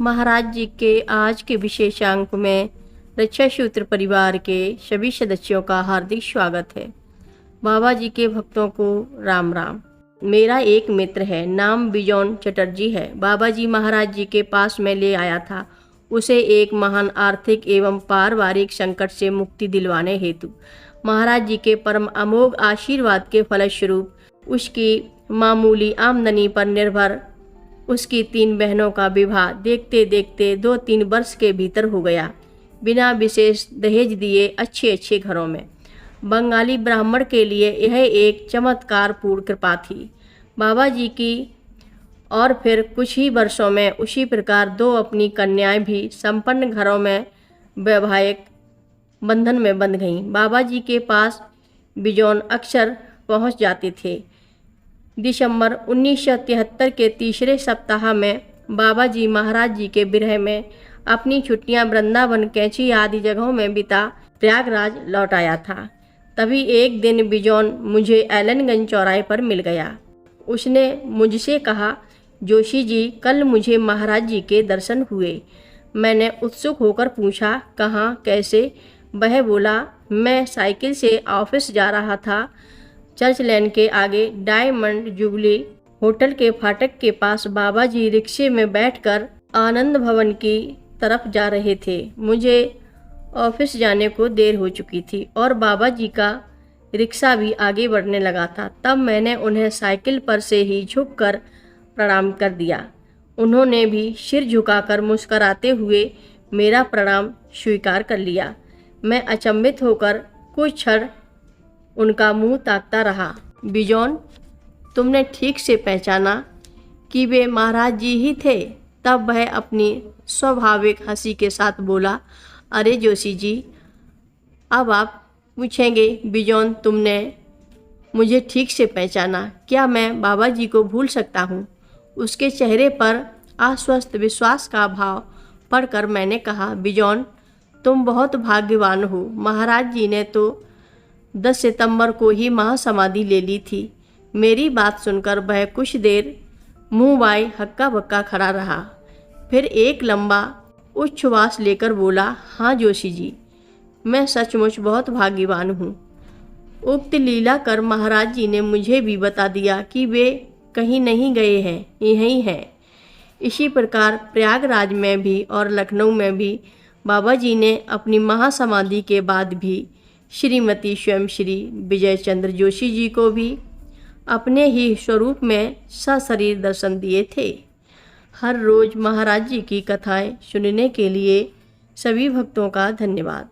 महाराज जी के आज के विशेषांक में रक्षा सूत्र परिवार के सभी सदस्यों का हार्दिक स्वागत है। बाबा जी के भक्तों को राम राम। मेरा एक मित्र है, नाम बिजोन चटर्जी है। बाबा जी महाराज जी के पास में ले आया था उसे एक महान आर्थिक एवं पारिवारिक संकट से मुक्ति दिलवाने हेतु। महाराज जी के परम अमोघ आशीर्वाद के फलस्वरूप उसकी मामूली आमदनी पर निर्भर उसकी 3 बहनों का विवाह देखते देखते 2-3 वर्ष के भीतर हो गया, बिना विशेष दहेज दिए अच्छे घरों में। बंगाली ब्राह्मण के लिए यह एक चमत्कारपूर्ण कृपा थी बाबा जी की। और फिर कुछ ही वर्षों में उसी प्रकार 2 अपनी कन्याएं भी संपन्न घरों में वैवाहिक बंधन में बंध गईं। बाबा जी के पास बिजोन अक्सर पहुंच जाते थे। दिसंबर 1973 के तीसरे सप्ताह में बाबा जी महाराज जी के विरह में अपनी छुट्टियां वृंदावन, कैंची आदि जगहों में बिता प्रयागराज लौट आया था। तभी एक दिन बिजोन मुझे एलनगंज चौराहे पर मिल गया। उसने मुझसे कहा, जोशी जी, कल मुझे महाराज जी के दर्शन हुए। मैंने उत्सुक होकर पूछा, कहाँ, कैसे? वह बोला, मैं साइकिल से ऑफिस जा रहा था। चर्च लेन के आगे डायमंड जुबली होटल के फाटक के पास बाबा जी रिक्शे में बैठकर आनंद भवन की तरफ जा रहे थे। मुझे ऑफिस जाने को देर हो चुकी थी और बाबा जी का रिक्शा भी आगे बढ़ने लगा था। तब मैंने उन्हें साइकिल पर से ही झुककर प्रणाम कर दिया। उन्होंने भी सिर झुकाकर मुस्कुराते हुए मेरा प्रणाम स्वीकार कर लिया। मैं अचंभित होकर कुछ क्षण उनका मुंह ताकता रहा। बिजोन, तुमने ठीक से पहचाना कि वे महाराज जी ही थे? तब वह अपनी स्वाभाविक हंसी के साथ बोला, अरे जोशी जी, अब आप पूछेंगे बिजोन, तुमने मुझे ठीक से पहचाना? क्या मैं बाबा जी को भूल सकता हूँ? उसके चेहरे पर आश्वस्त विश्वास का भाव पढ़कर मैंने कहा, बिजोन, तुम बहुत भाग्यवान हो। महाराज जी ने तो 10 सितंबर को ही महासमाधि ले ली थी। मेरी बात सुनकर वह कुछ देर मुंह बाए हक्का बक्का खड़ा रहा। फिर एक लंबा उच्छ्वास लेकर बोला, हाँ जोशी जी, मैं सचमुच बहुत भाग्यवान हूँ। उक्त लीला कर महाराज जी ने मुझे भी बता दिया कि वे कहीं नहीं गए हैं, यहीं हैं। इसी प्रकार प्रयागराज में भी और लखनऊ में भी बाबा जी ने अपनी महासमाधि के बाद भी श्रीमती स्वयं श्री विजय चंद्र जोशी जी को भी अपने ही स्वरूप में सशरीर दर्शन दिए थे। हर रोज़ महाराज जी की कथाएं सुनने के लिए सभी भक्तों का धन्यवाद।